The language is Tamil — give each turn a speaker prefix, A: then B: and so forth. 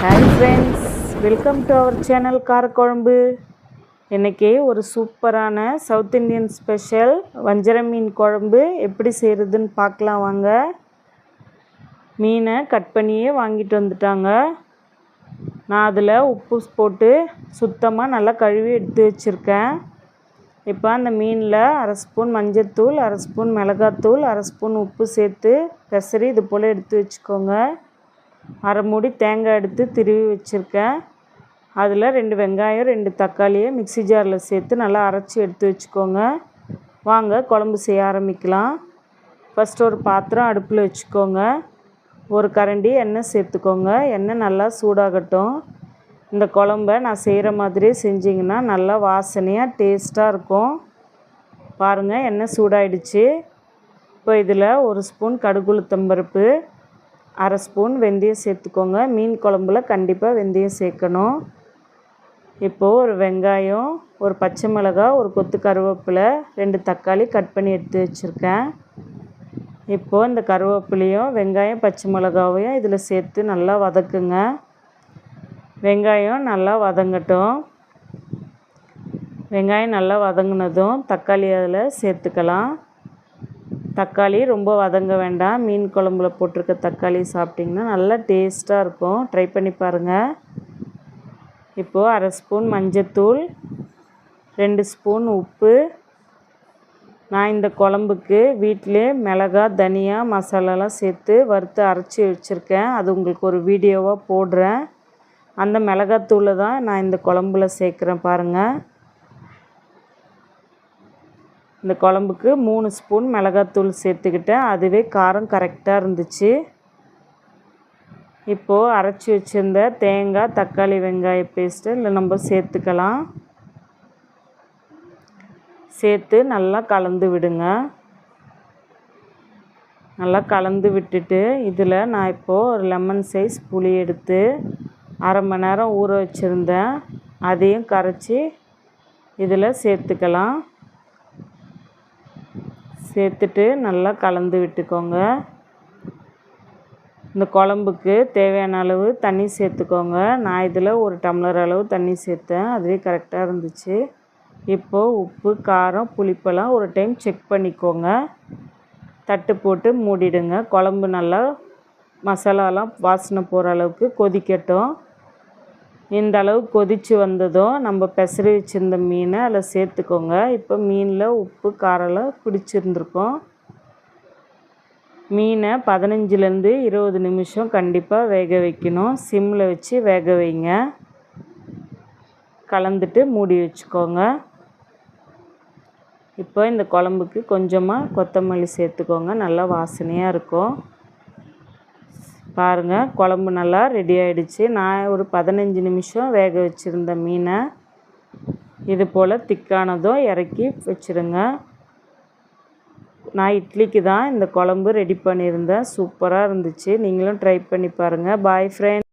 A: Hi friends, welcome to our channel Karakuzhambu. இன்றைக்கி ஒரு சூப்பரான சவுத் இண்டியன் ஸ்பெஷல் வஞ்சர மீன் குழம்பு எப்படி செய்கிறதுன்னு பார்க்கலாம் வாங்க. மீனை கட் பண்ணியே வாங்கிட்டு வந்துட்டாங்க. நான் அதில் உப்பு போட்டு சுத்தமாக நல்லா கழுவி எடுத்து வச்சுருக்கேன். இப்போ அந்த மீனில் அரை ஸ்பூன் மஞ்சள்தூள், அரை ஸ்பூன் மிளகாத்தூள், அரை ஸ்பூன் உப்பு சேர்த்து பெசரி இது போல் எடுத்து வச்சுக்கோங்க. அரை மூடி தேங்காய் எடுத்து திருவி வச்சுருக்கேன். அதில் 2 வெங்காயம் 2 தக்காளியை மிக்ஸி ஜாரில் சேர்த்து நல்லா அரைச்சி எடுத்து வச்சுக்கோங்க. வாங்க குழம்பு செய்ய ஆரம்பிக்கலாம். ஃபஸ்ட்டு ஒரு பாத்திரம் அடுப்பில் வச்சுக்கோங்க. ஒரு கரண்டி எண்ணெய் சேர்த்துக்கோங்க. எண்ணெய் நல்லா சூடாகட்டும். இந்த குழம்ப நான் செய்கிற மாதிரியே செஞ்சிங்கன்னா நல்லா வாசனையாக டேஸ்ட்டாக இருக்கும். பாருங்கள், எண்ணெய் சூடாயிடுச்சு. இப்போ இதில் ஒரு ஸ்பூன் கடுகு உளுத்தம்பருப்பு, அரை ஸ்பூன் வெந்தயம் சேர்த்துக்கோங்க. மீன் குழம்புல கண்டிப்பாக வெந்தயம் சேர்க்கணும். இப்போது ஒரு வெங்காயம், ஒரு பச்சை மிளகாய், ஒரு கொத்து கருவேப்பிலை, 2 தக்காளி கட் பண்ணி எடுத்து வச்சுருக்கேன். இப்போது இந்த கருவேப்பிலையும் வெங்காயம் பச்சை மிளகாவையும் இதில் சேர்த்து நல்லா வதக்குங்க. வெங்காயம் நல்லா வதங்கட்டும். வெங்காயம் நல்லா வதங்கினதும் தக்காளி அதில் சேர்த்துக்கலாம். தக்காளி ரொம்ப வதங்க வேண்டாம். மீன் குழம்புல போட்டிருக்க தக்காளி சாப்பிட்டிங்கன்னா நல்லா டேஸ்ட்டாக இருக்கும். ட்ரை பண்ணி பாருங்கள். இப்போது அரை ஸ்பூன் மஞ்சத்தூள், 2 ஸ்பூன் உப்பு. நான் இந்த குழம்புக்கு வீட்டிலே மிளகாய், தனியா, மசாலாலாம் சேர்த்து வறுத்து அரைச்சி வச்சுருக்கேன். அது உங்களுக்கு ஒரு வீடியோவாக போடுறேன். அந்த மிளகாத்தூளை தான் நான் இந்த குழம்புல சேர்க்குறேன் பாருங்கள். இந்த குழம்புக்கு 3 ஸ்பூன் மிளகாத்தூள் சேர்த்துக்கிட்டேன். அதுவே காரம் கரெக்டாக இருந்துச்சு. இப்போது அரைச்சி வச்சுருந்த தேங்காய், தக்காளி, வெங்காய பேஸ்ட்டு இல்லை நம்ம சேர்த்துக்கலாம். சேர்த்து நல்லா கலந்து விடுங்க. நல்லா கலந்து விட்டுட்டு இதில் நான் இப்போது ஒரு லெமன் சைஸ் புளி எடுத்து அரை மணி நேரம் ஊற வச்சுருந்தேன். அதையும் கரைச்சி இதில் சேர்த்துக்கலாம். சேர்த்துட்டு நல்லா கலந்து விட்டுக்கோங்க. இந்த குழம்புக்கு தேவையான அளவு தண்ணி சேர்த்துக்கோங்க. நான் இதில் 1 டம்ளர் அளவு தண்ணி சேர்த்தேன். அதுவே கரெக்டாக இருந்துச்சு. இப்போது உப்பு, காரம், புளிப்பெல்லாம் ஒரு டைம் செக் பண்ணிக்கோங்க. தட்டு போட்டு மூடிடுங்க. குழம்பு நல்லா மசாலாலாம் வாசனை போகிற அளவுக்கு கொதிக்கட்டும். இந்த அளவு கொதித்து வந்ததும் நம்ம பெசரி வச்சுருந்த மீனை அதில் சேர்த்துக்கோங்க. இப்போ மீனில் உப்பு காரெல்லாம் பிடிச்சிருந்துருக்கோம். மீனை 15லேருந்து 20 நிமிஷம் கண்டிப்பாக வேக வைக்கணும். சிம்மில் வச்சு வேக வைங்க. கலந்துட்டு மூடி வச்சுக்கோங்க. இப்போ இந்த குழம்புக்கு கொஞ்சமாக கொத்தமல்லி சேர்த்துக்கோங்க. நல்லா வாசனையாக இருக்கும். பாருங்கள், குழம்பு நல்லா ரெடி ஆகிடுச்சு. நான் ஒரு 15 நிமிஷம் வேக வச்சுருந்த மீனை இது போல் திக்கானதும் இறக்கி வச்சுருங்க. நான் இட்லிக்கு தான் இந்த குழம்பு ரெடி பண்ணியிருந்தேன். சூப்பராக இருந்துச்சு. நீங்களும் ட்ரை பண்ணி பாருங்கள். பாய் ஃப்ரெண்ட்.